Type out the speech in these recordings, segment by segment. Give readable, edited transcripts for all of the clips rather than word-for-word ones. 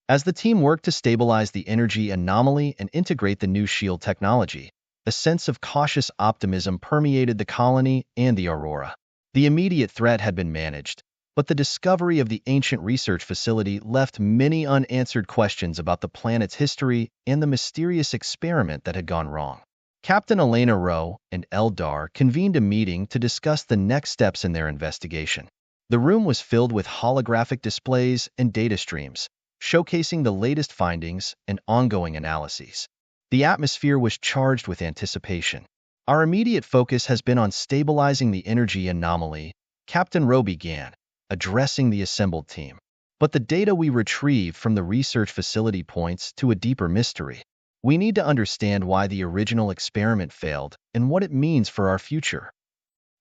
As the team worked to stabilize the energy anomaly and integrate the new shield technology, a sense of cautious optimism permeated the colony and the Aurora. The immediate threat had been managed, but the discovery of the ancient research facility left many unanswered questions about the planet's history and the mysterious experiment that had gone wrong. Captain Elena Rowe and Eldar convened a meeting to discuss the next steps in their investigation. The room was filled with holographic displays and data streams, showcasing the latest findings and ongoing analyses. The atmosphere was charged with anticipation. Our immediate focus has been on stabilizing the energy anomaly, Captain Rowe began, addressing the assembled team. But the data we retrieved from the research facility points to a deeper mystery. We need to understand why the original experiment failed and what it means for our future.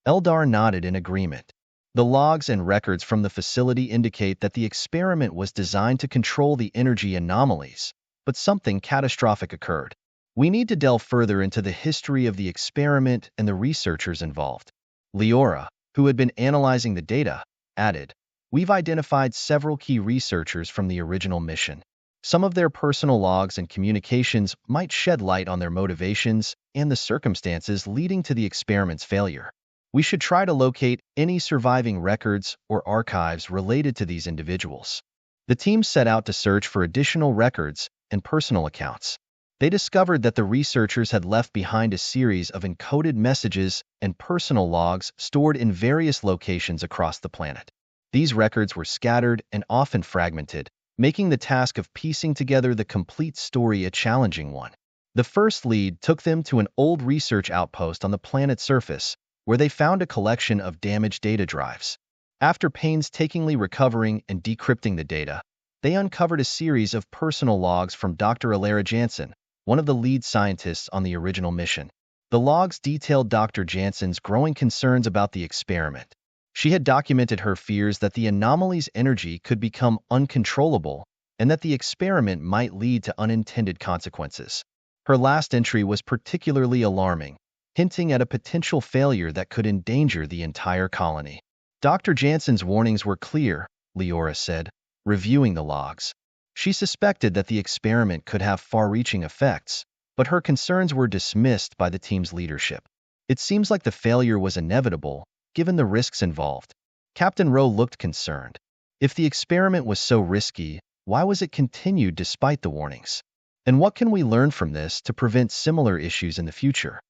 Eldar nodded in agreement. The logs and records from the facility indicate that the experiment was designed to control the energy anomalies, but something catastrophic occurred. We need to delve further into the history of the experiment and the researchers involved. Leora, who had been analyzing the data, added, "We've identified several key researchers from the original mission. Some of their personal logs and communications might shed light on their motivations and the circumstances leading to the experiment's failure. We should try to locate any surviving records or archives related to these individuals." The team set out to search for additional records and personal accounts. They discovered that the researchers had left behind a series of encoded messages and personal logs stored in various locations across the planet. These records were scattered and often fragmented, making the task of piecing together the complete story a challenging one. The first lead took them to an old research outpost on the planet's surface, where they found a collection of damaged data drives. After painstakingly recovering and decrypting the data, they uncovered a series of personal logs from Dr. Alara Jansen, one of the lead scientists on the original mission. The logs detailed Dr. Jansen's growing concerns about the experiment. She had documented her fears that the anomaly's energy could become uncontrollable and that the experiment might lead to unintended consequences. Her last entry was particularly alarming, hinting at a potential failure that could endanger the entire colony. Dr. Jansen's warnings were clear, Leora said, reviewing the logs. She suspected that the experiment could have far-reaching effects, but her concerns were dismissed by the team's leadership. It seems like the failure was inevitable, given the risks involved. Captain Rowe looked concerned. If the experiment was so risky, why was it continued despite the warnings? And what can we learn from this to prevent similar issues in the future?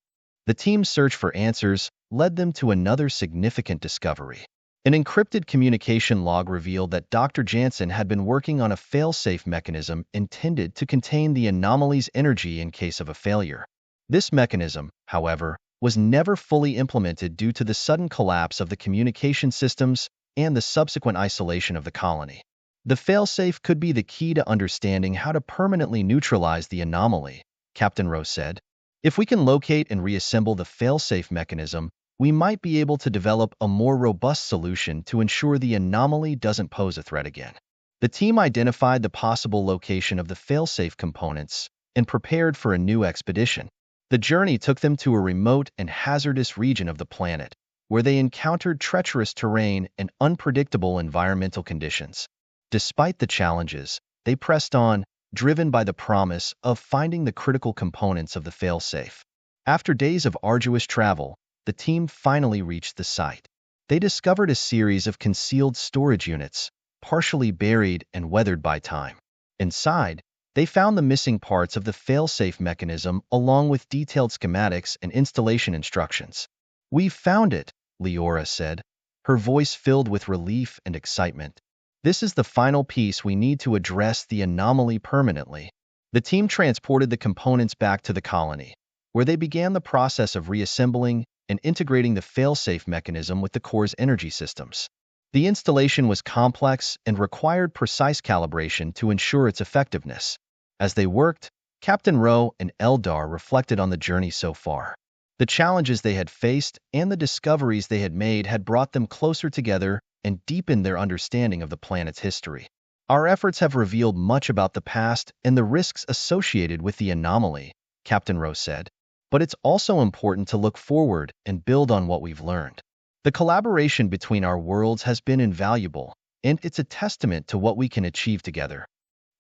The team's search for answers led them to another significant discovery. An encrypted communication log revealed that Dr. Jansen had been working on a fail-safe mechanism intended to contain the anomaly's energy in case of a failure. This mechanism, however, was never fully implemented due to the sudden collapse of the communication systems and the subsequent isolation of the colony. The fail-safe could be the key to understanding how to permanently neutralize the anomaly, Captain Rowe said. If we can locate and reassemble the fail-safe mechanism, we might be able to develop a more robust solution to ensure the anomaly doesn't pose a threat again. The team identified the possible location of the fail-safe components and prepared for a new expedition. The journey took them to a remote and hazardous region of the planet, where they encountered treacherous terrain and unpredictable environmental conditions. Despite the challenges, they pressed on, driven by the promise of finding the critical components of the fail-safe. After days of arduous travel, the team finally reached the site. They discovered a series of concealed storage units, partially buried and weathered by time. Inside, they found the missing parts of the fail-safe mechanism along with detailed schematics and installation instructions. "We've found it," Leora said, her voice filled with relief and excitement. "This is the final piece we need to address the anomaly permanently." The team transported the components back to the colony, where they began the process of reassembling and integrating the fail-safe mechanism with the core's energy systems. The installation was complex and required precise calibration to ensure its effectiveness. As they worked, Captain Rowe and Eldar reflected on the journey so far. The challenges they had faced and the discoveries they had made had brought them closer together and deepened their understanding of the planet's history. "Our efforts have revealed much about the past and the risks associated with the anomaly," Captain Rowe said. "But it's also important to look forward and build on what we've learned. The collaboration between our worlds has been invaluable, and it's a testament to what we can achieve together."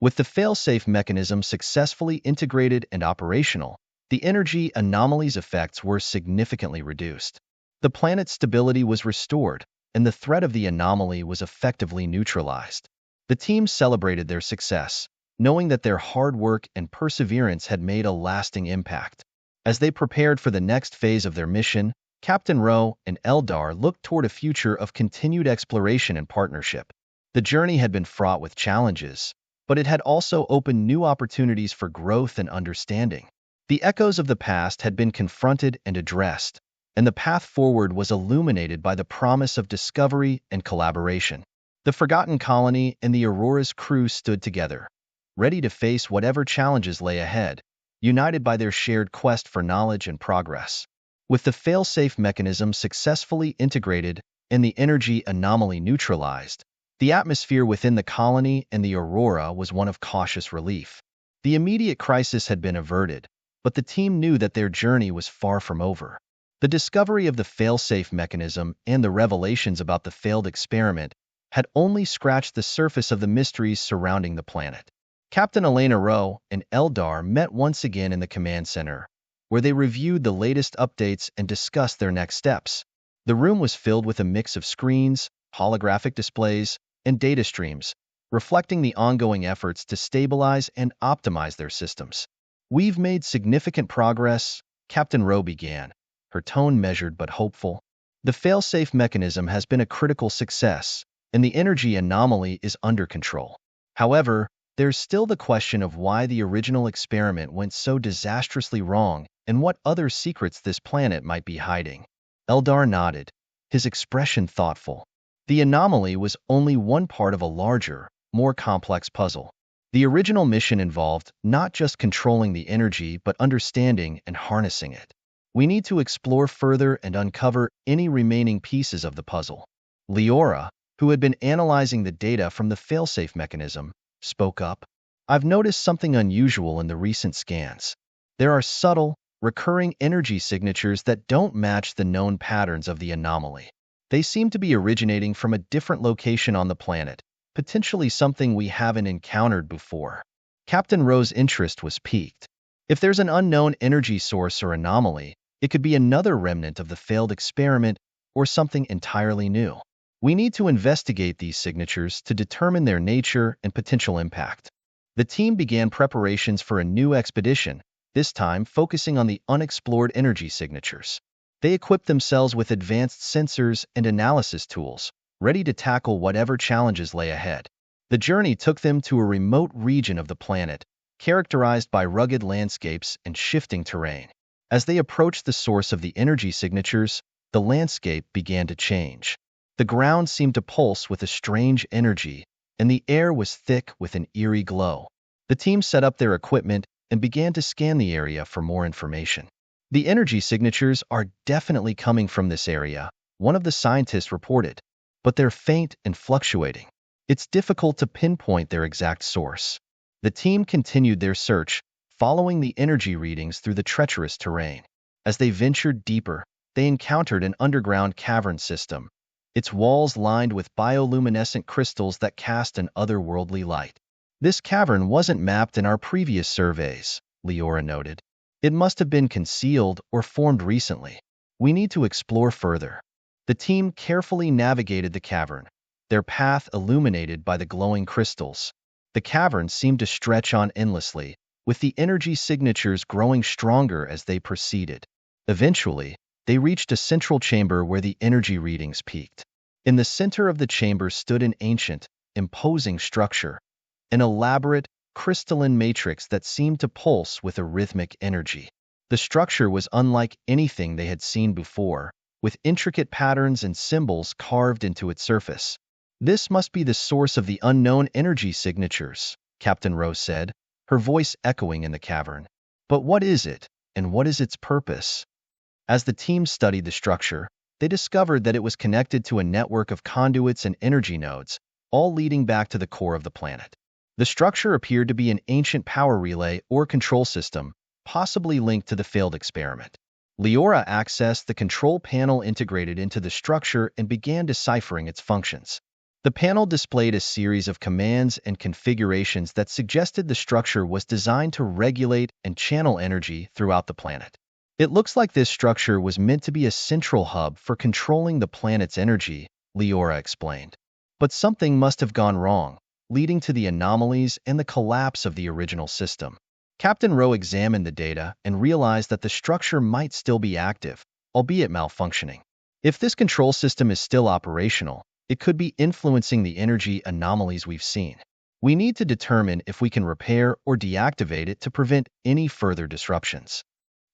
With the fail-safe mechanism successfully integrated and operational, the energy anomalies effects were significantly reduced. The planet's stability was restored, and the threat of the anomaly was effectively neutralized. The team celebrated their success, knowing that their hard work and perseverance had made a lasting impact. As they prepared for the next phase of their mission, Captain Rowe and Eldar looked toward a future of continued exploration and partnership. The journey had been fraught with challenges, but it had also opened new opportunities for growth and understanding. The echoes of the past had been confronted and addressed, and the path forward was illuminated by the promise of discovery and collaboration. The Forgotten Colony and the Aurora's crew stood together, ready to face whatever challenges lay ahead, united by their shared quest for knowledge and progress. With the fail-safe mechanism successfully integrated and the energy anomaly neutralized, the atmosphere within the colony and the Aurora was one of cautious relief. The immediate crisis had been averted, but the team knew that their journey was far from over. The discovery of the fail-safe mechanism and the revelations about the failed experiment had only scratched the surface of the mysteries surrounding the planet. Captain Elena Rowe and Eldar met once again in the command center, where they reviewed the latest updates and discussed their next steps. The room was filled with a mix of screens, holographic displays, and data streams, reflecting the ongoing efforts to stabilize and optimize their systems. "We've made significant progress," Captain Rowe began, her tone measured but hopeful. "The fail-safe mechanism has been a critical success, and the energy anomaly is under control. However, there's still the question of why the original experiment went so disastrously wrong and what other secrets this planet might be hiding." Eldar nodded, his expression thoughtful. The anomaly was only one part of a larger, more complex puzzle. The original mission involved not just controlling the energy but understanding and harnessing it. "We need to explore further and uncover any remaining pieces of the puzzle." Leora, who had been analyzing the data from the failsafe mechanism, spoke up. "I've noticed something unusual in the recent scans. There are subtle, recurring energy signatures that don't match the known patterns of the anomaly. They seem to be originating from a different location on the planet, potentially something we haven't encountered before." Captain Rowe's interest was piqued. If there's an unknown energy source or anomaly, it could be another remnant of the failed experiment or something entirely new. "We need to investigate these signatures to determine their nature and potential impact." The team began preparations for a new expedition, this time focusing on the unexplored energy signatures. They equipped themselves with advanced sensors and analysis tools, ready to tackle whatever challenges lay ahead. The journey took them to a remote region of the planet, characterized by rugged landscapes and shifting terrain. As they approached the source of the energy signatures, the landscape began to change. The ground seemed to pulse with a strange energy, and the air was thick with an eerie glow. The team set up their equipment and began to scan the area for more information. "The energy signatures are definitely coming from this area," one of the scientists reported, "but they're faint and fluctuating. It's difficult to pinpoint their exact source." The team continued their search, following the energy readings through the treacherous terrain. As they ventured deeper, they encountered an underground cavern system, its walls lined with bioluminescent crystals that cast an otherworldly light. "This cavern wasn't mapped in our previous surveys," Leora noted. "It must have been concealed or formed recently. We need to explore further." The team carefully navigated the cavern, their path illuminated by the glowing crystals. The cavern seemed to stretch on endlessly, with the energy signatures growing stronger as they proceeded. Eventually, they reached a central chamber where the energy readings peaked. In the center of the chamber stood an ancient, imposing structure, an elaborate, crystalline matrix that seemed to pulse with a rhythmic energy. The structure was unlike anything they had seen before, with intricate patterns and symbols carved into its surface. "This must be the source of the unknown energy signatures," Captain Rowe said, her voice echoing in the cavern. "But what is it, and what is its purpose?" As the team studied the structure, they discovered that it was connected to a network of conduits and energy nodes, all leading back to the core of the planet. The structure appeared to be an ancient power relay or control system, possibly linked to the failed experiment. Leora accessed the control panel integrated into the structure and began deciphering its functions. The panel displayed a series of commands and configurations that suggested the structure was designed to regulate and channel energy throughout the planet. It looks like this structure was meant to be a central hub for controlling the planet's energy, Leora explained. But something must have gone wrong, leading to the anomalies and the collapse of the original system. Captain Rowe examined the data and realized that the structure might still be active, albeit malfunctioning. If this control system is still operational, it could be influencing the energy anomalies we've seen. We need to determine if we can repair or deactivate it to prevent any further disruptions.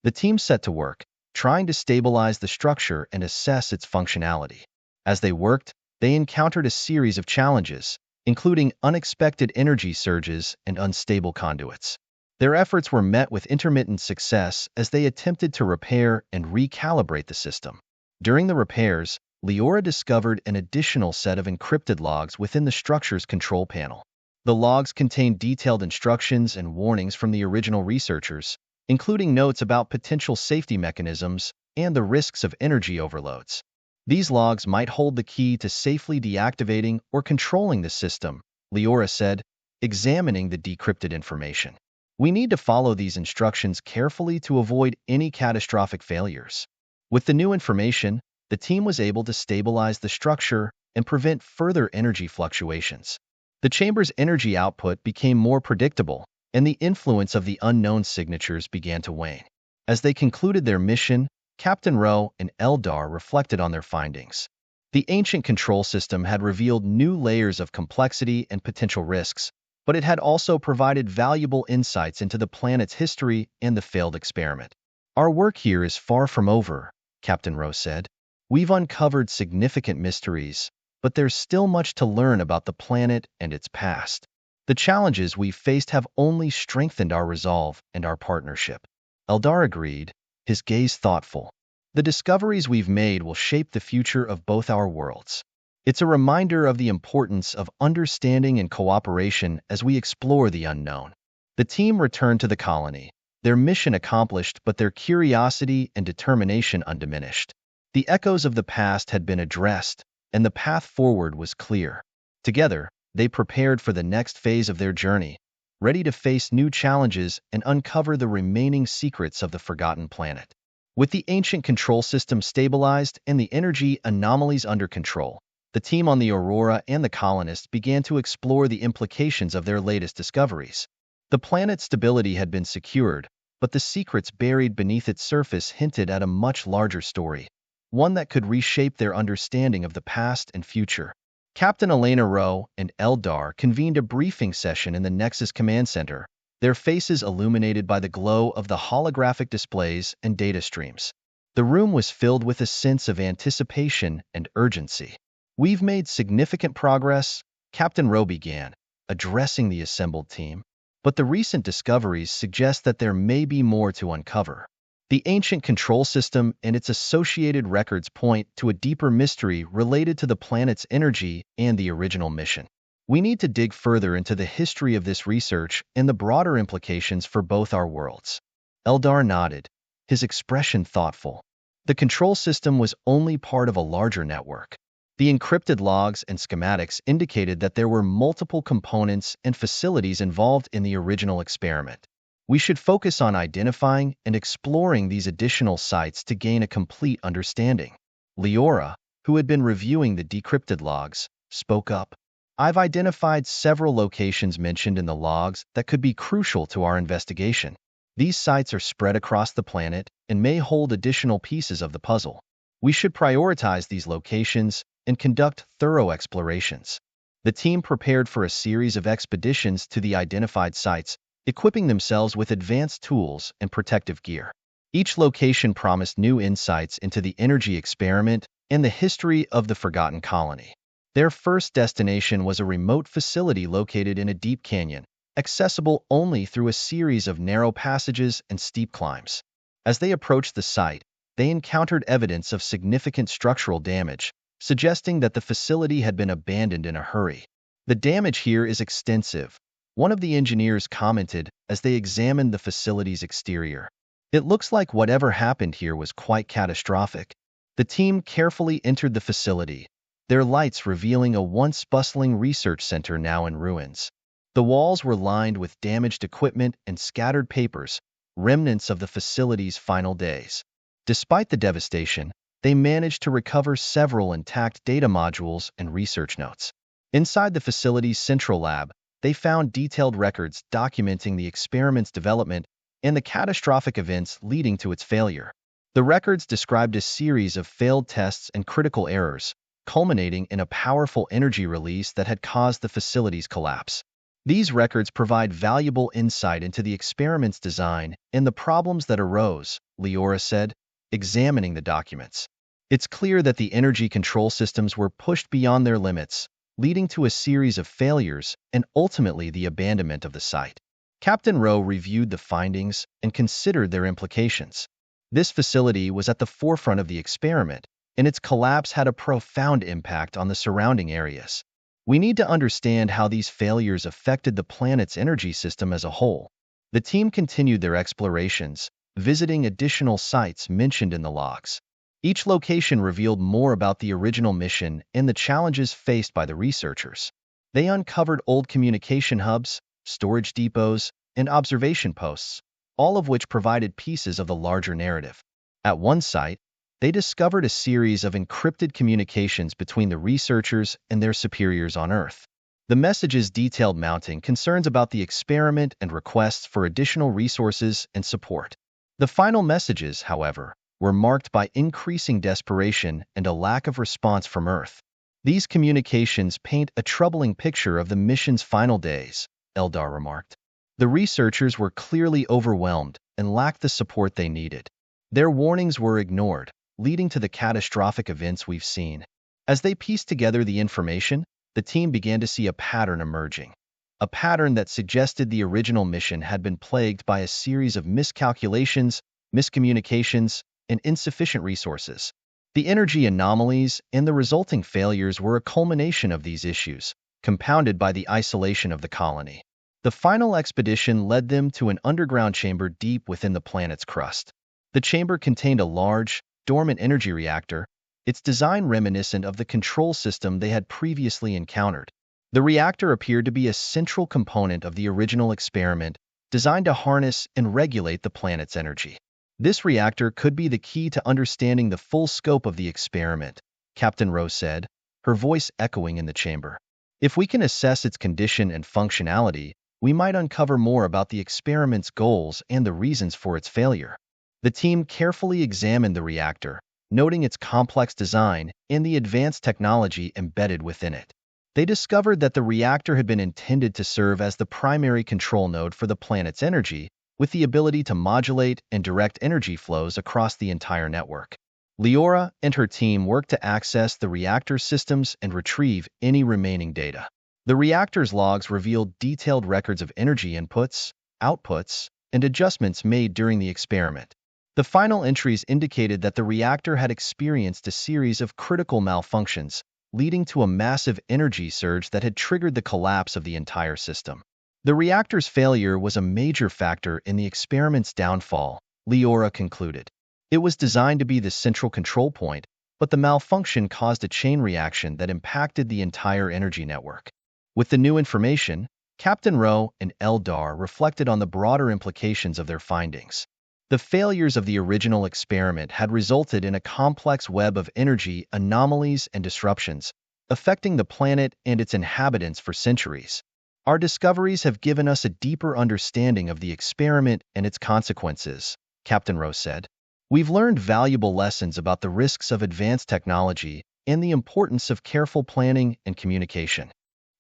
The team set to work, trying to stabilize the structure and assess its functionality. As they worked, they encountered a series of challenges, including unexpected energy surges and unstable conduits. Their efforts were met with intermittent success as they attempted to repair and recalibrate the system. During the repairs, Leora discovered an additional set of encrypted logs within the structure's control panel. The logs contained detailed instructions and warnings from the original researchers, including notes about potential safety mechanisms and the risks of energy overloads. These logs might hold the key to safely deactivating or controlling the system, Leora said, examining the decrypted information. We need to follow these instructions carefully to avoid any catastrophic failures. With the new information, the team was able to stabilize the structure and prevent further energy fluctuations. The chamber's energy output became more predictable, and the influence of the unknown signatures began to wane. As they concluded their mission, Captain Rowe and Eldar reflected on their findings. The ancient control system had revealed new layers of complexity and potential risks, but it had also provided valuable insights into the planet's history and the failed experiment. Our work here is far from over, Captain Rowe said. We've uncovered significant mysteries, but there's still much to learn about the planet and its past. The challenges we've faced have only strengthened our resolve and our partnership. Eldar agreed, his gaze thoughtful. The discoveries we've made will shape the future of both our worlds. It's a reminder of the importance of understanding and cooperation as we explore the unknown. The team returned to the colony, their mission accomplished but their curiosity and determination undiminished. The echoes of the past had been addressed, and the path forward was clear. Together, they prepared for the next phase of their journey, ready to face new challenges and uncover the remaining secrets of the forgotten planet. With the ancient control system stabilized and the energy anomalies under control, the team on the Aurora and the colonists began to explore the implications of their latest discoveries. The planet's stability had been secured, but the secrets buried beneath its surface hinted at a much larger story, one that could reshape their understanding of the past and future. Captain Elena Rowe and Eldar convened a briefing session in the Nexus Command Center, their faces illuminated by the glow of the holographic displays and data streams. The room was filled with a sense of anticipation and urgency. We've made significant progress, Captain Rowe began, addressing the assembled team. But the recent discoveries suggest that there may be more to uncover. The ancient control system and its associated records point to a deeper mystery related to the planet's energy and the original mission. We need to dig further into the history of this research and the broader implications for both our worlds. Eldar nodded, his expression thoughtful. The control system was only part of a larger network. The encrypted logs and schematics indicated that there were multiple components and facilities involved in the original experiment. We should focus on identifying and exploring these additional sites to gain a complete understanding. Leora, who had been reviewing the decrypted logs, spoke up. I've identified several locations mentioned in the logs that could be crucial to our investigation. These sites are spread across the planet and may hold additional pieces of the puzzle. We should prioritize these locations and conduct thorough explorations. The team prepared for a series of expeditions to the identified sites, equipping themselves with advanced tools and protective gear. Each location promised new insights into the energy experiment and the history of the forgotten colony. Their first destination was a remote facility located in a deep canyon, accessible only through a series of narrow passages and steep climbs. As they approached the site, they encountered evidence of significant structural damage, suggesting that the facility had been abandoned in a hurry. The damage here is extensive, one of the engineers commented as they examined the facility's exterior. It looks like whatever happened here was quite catastrophic. The team carefully entered the facility, their lights revealing a once bustling research center now in ruins. The walls were lined with damaged equipment and scattered papers, remnants of the facility's final days. Despite the devastation, they managed to recover several intact data modules and research notes. Inside the facility's central lab, they found detailed records documenting the experiment's development and the catastrophic events leading to its failure. The records described a series of failed tests and critical errors, culminating in a powerful energy release that had caused the facility's collapse. These records provide valuable insight into the experiment's design and the problems that arose, Leora said, examining the documents. It's clear that the energy control systems were pushed beyond their limits, leading to a series of failures and ultimately the abandonment of the site. Captain Rowe reviewed the findings and considered their implications. This facility was at the forefront of the experiment, and its collapse had a profound impact on the surrounding areas. We need to understand how these failures affected the planet's energy system as a whole. The team continued their explorations, visiting additional sites mentioned in the logs. Each location revealed more about the original mission and the challenges faced by the researchers. They uncovered old communication hubs, storage depots, and observation posts, all of which provided pieces of the larger narrative. At one site, they discovered a series of encrypted communications between the researchers and their superiors on Earth. The messages detailed mounting concerns about the experiment and requests for additional resources and support. The final messages, however, were marked by increasing desperation and a lack of response from Earth. These communications paint a troubling picture of the mission's final days, Eldar remarked. The researchers were clearly overwhelmed and lacked the support they needed. Their warnings were ignored, leading to the catastrophic events we've seen. As they pieced together the information, the team began to see a pattern emerging. A pattern that suggested the original mission had been plagued by a series of miscalculations, miscommunications, and insufficient resources. The energy anomalies and the resulting failures were a culmination of these issues, compounded by the isolation of the colony. The final expedition led them to an underground chamber deep within the planet's crust. The chamber contained a large, dormant energy reactor, its design reminiscent of the control system they had previously encountered. The reactor appeared to be a central component of the original experiment, designed to harness and regulate the planet's energy. This reactor could be the key to understanding the full scope of the experiment, Captain Rowe said, her voice echoing in the chamber. If we can assess its condition and functionality, we might uncover more about the experiment's goals and the reasons for its failure. The team carefully examined the reactor, noting its complex design and the advanced technology embedded within it. They discovered that the reactor had been intended to serve as the primary control node for the planet's energy, with the ability to modulate and direct energy flows across the entire network. Leora and her team worked to access the reactor systems and retrieve any remaining data. The reactor's logs revealed detailed records of energy inputs, outputs, and adjustments made during the experiment. The final entries indicated that the reactor had experienced a series of critical malfunctions, leading to a massive energy surge that had triggered the collapse of the entire system. The reactor's failure was a major factor in the experiment's downfall, Leora concluded. It was designed to be the central control point, but the malfunction caused a chain reaction that impacted the entire energy network. With the new information, Captain Rowe and Eldar reflected on the broader implications of their findings. The failures of the original experiment had resulted in a complex web of energy anomalies and disruptions, affecting the planet and its inhabitants for centuries. Our discoveries have given us a deeper understanding of the experiment and its consequences, Captain Rowe said. We've learned valuable lessons about the risks of advanced technology and the importance of careful planning and communication.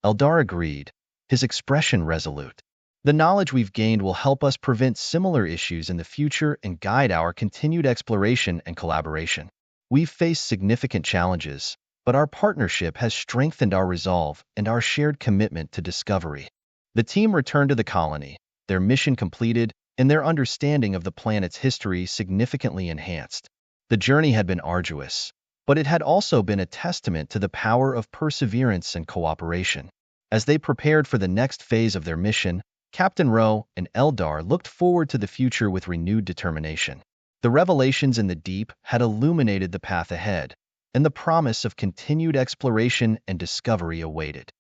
Eldar agreed, his expression resolute. The knowledge we've gained will help us prevent similar issues in the future and guide our continued exploration and collaboration. We've faced significant challenges, but our partnership has strengthened our resolve and our shared commitment to discovery. The team returned to the colony, their mission completed, and their understanding of the planet's history significantly enhanced. The journey had been arduous, but it had also been a testament to the power of perseverance and cooperation. As they prepared for the next phase of their mission, Captain Rowe and Eldar looked forward to the future with renewed determination. The revelations in the deep had illuminated the path ahead, and the promise of continued exploration and discovery awaited.